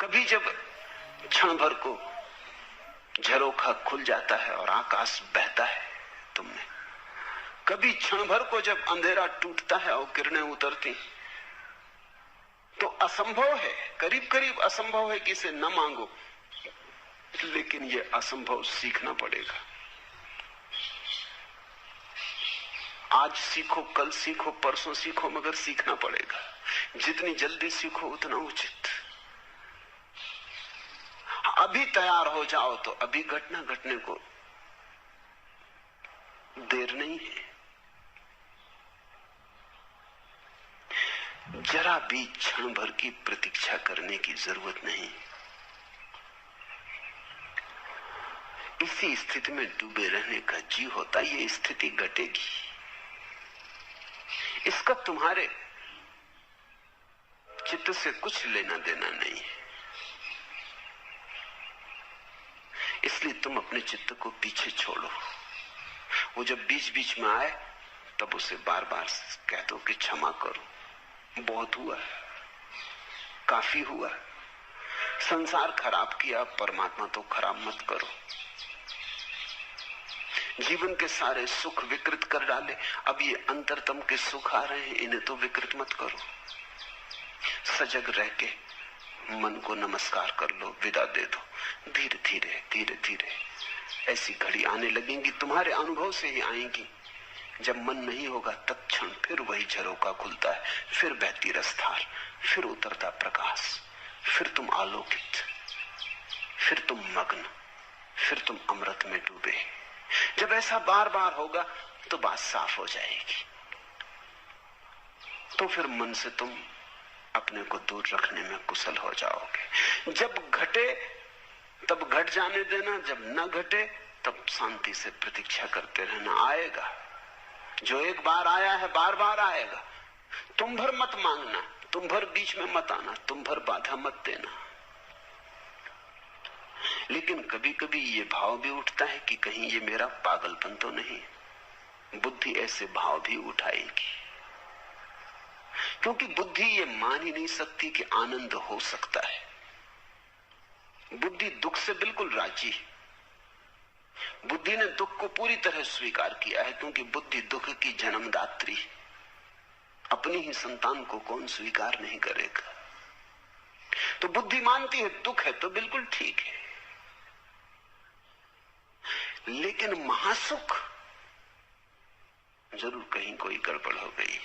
कभी जब क्षण भर को झरोखा खुल जाता है और आकाश बहता है तुमने, कभी क्षण भर को जब अंधेरा टूटता है और किरणें उतरती, तो असंभव है, करीब करीब असंभव है कि इसे न मांगो, लेकिन ये असंभव सीखना पड़ेगा। आज सीखो, कल सीखो, परसों सीखो, मगर सीखना पड़ेगा। जितनी जल्दी सीखो उतना उचित। अभी तैयार हो जाओ तो अभी घटना घटने को देर नहीं है। जरा भी क्षण भर की प्रतीक्षा करने की जरूरत नहीं। इसी स्थिति में डूबे रहने का जी होता, ये स्थिति घटेगी, इसका तुम्हारे चित्त से कुछ लेना देना नहीं है। इसलिए तुम अपने चित्त को पीछे छोड़ो। वो जब बीच बीच में आए तब उसे बार बार कह दो कि क्षमा करो, बहुत हुआ, काफी हुआ, संसार खराब किया, परमात्मा तो खराब मत करो। जीवन के सारे सुख विकृत कर डाले, अब ये अंतरतम के सुख आ रहे हैं, इन्हें तो विकृत मत करो। सजग रह के मन को नमस्कार कर लो, विदा दे दो। धीरे धीरे धीरे धीरे ऐसी घड़ी आने लगेंगी, तुम्हारे अनुभव से ही आएंगी। जब मन नहीं होगा तत्क्षण फिर वही झरोका खुलता है, फिर बहती रसधार, फिर उतरता प्रकाश, फिर तुम आलोकित, फिर तुम मग्न, फिर तुम अमृत में डूबे। जब ऐसा बार बार होगा तो बात साफ हो जाएगी। तो फिर मन से तुम अपने को दूर रखने में कुशल हो जाओगे। जब घटे तब घट जाने देना, जब न घटे तब शांति से प्रतीक्षा करते रहना। आएगा, जो एक बार आया है बार बार आएगा। तुम भर मत मांगना, तुम भर बीच में मत आना, तुम भर बाधा मत देना। लेकिन कभी कभी ये भाव भी उठता है कि कहीं ये मेरा पागलपन तो नहीं। बुद्धि ऐसे भाव भी उठाएगी, क्योंकि बुद्धि ये मान ही नहीं सकती कि आनंद हो सकता है। बुद्धि दुख से बिल्कुल राजी है। बुद्धि ने दुख को पूरी तरह स्वीकार किया है, क्योंकि बुद्धि दुख की जन्मदात्री। अपनी ही संतान को कौन स्वीकार नहीं करेगा। तो बुद्धि मानती है दुख है तो बिल्कुल ठीक है। लेकिन महासुख, जरूर कहीं कोई गड़बड़ हो गई।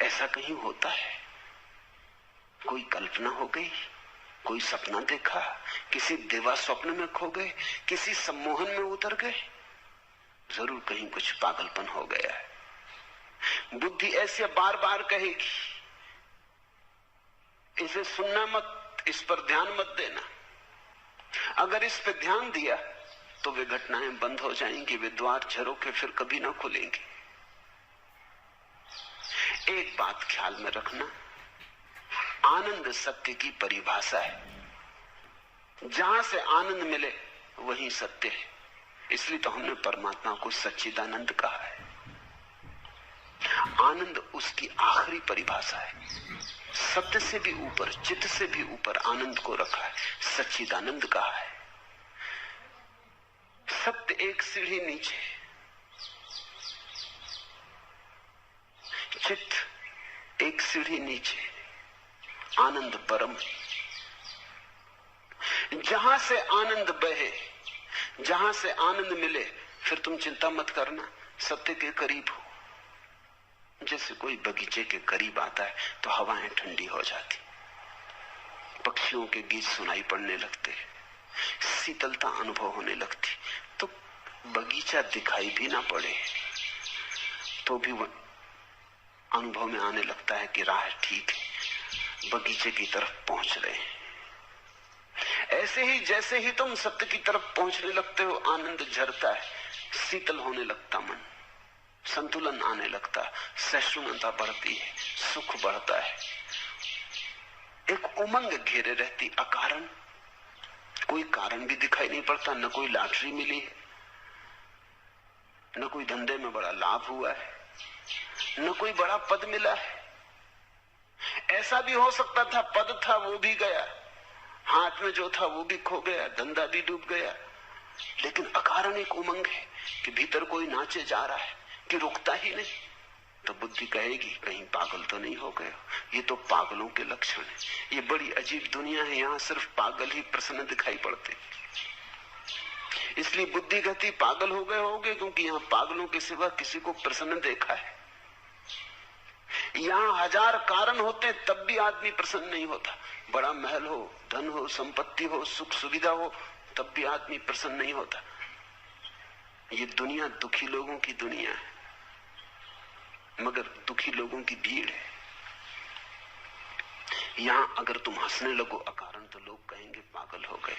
ऐसा कहीं होता है, कोई कल्पना हो गई, कोई सपना देखा, किसी देवा स्वप्न में खो गए, किसी सम्मोहन में उतर गए, जरूर कहीं कुछ पागलपन हो गया है। बुद्धि ऐसे बार बार कहेगी, इसे सुनना मत, इस पर ध्यान मत देना। अगर इस पर ध्यान दिया तो वे घटनाएं बंद हो जाएंगी, वे द्वार झरोखे फिर कभी ना खुलेंगे। एक बात ख्याल में रखना, आनंद सत्य की परिभाषा है। जहां से आनंद मिले वही सत्य है। इसलिए तो हमने परमात्मा को सच्चिदानंद कहा है। आनंद उसकी आखिरी परिभाषा है। सत्य से भी ऊपर, चित्त से भी ऊपर आनंद को रखा है, सच्चिदानंद कहा है। सत्य एक सीढ़ी नीचे, चित्त एक सीढ़ी नीचे, आनंद परम। जहां से आनंद बहे, जहां से आनंद मिले, फिर तुम चिंता मत करना, सत्य के करीब हो। जैसे कोई बगीचे के करीब आता है तो हवाएं ठंडी हो जाती, पक्षियों के गीत सुनाई पड़ने लगते, शीतलता अनुभव होने लगती। तो बगीचा दिखाई भी ना पड़े तो भी अनुभव में आने लगता है कि राह ठीक है, बगीचे की तरफ पहुंच रहे हैं। ऐसे ही जैसे ही तुम सत्य की तरफ पहुंचने लगते हो, आनंद झरता है, शीतल होने लगता मन, संतुलन आने लगता, सहिष्णुता बढ़ती है, सुख बढ़ता है। एक उमंग घेरे रहती अकारण, कोई कारण भी दिखाई नहीं पड़ता, न कोई लॉटरी मिली है, न कोई धंधे में बड़ा लाभ हुआ है, न कोई बड़ा पद मिला है। ऐसा भी हो सकता था, पद था वो भी गया, हाथ में जो था वो भी खो गया, धंधा भी डूब गया, लेकिन अकारण एक उमंग है कि भीतर कोई नाचे जा रहा है कि रुकता ही नहीं। तो बुद्धि कहेगी कहीं पागल तो नहीं हो गए। ये तो पागलों के लक्षण है। ये बड़ी अजीब दुनिया है, यहां सिर्फ पागल ही प्रसन्न दिखाई पड़ते। इसलिए बुद्धि कहती पागल हो गए होगे, क्योंकि यहां पागलों के सिवा किसी को प्रसन्न देखा है। यहां हजार कारण होते तब भी आदमी प्रसन्न नहीं होता। बड़ा महल हो, धन हो, संपत्ति हो, सुख सुविधा हो, तब भी आदमी प्रसन्न नहीं होता। ये दुनिया दुखी लोगों की दुनिया है, मगर दुखी लोगों की भीड़ है। यहां अगर तुम हंसने लगो अकारण तो लोग कहेंगे पागल हो गए।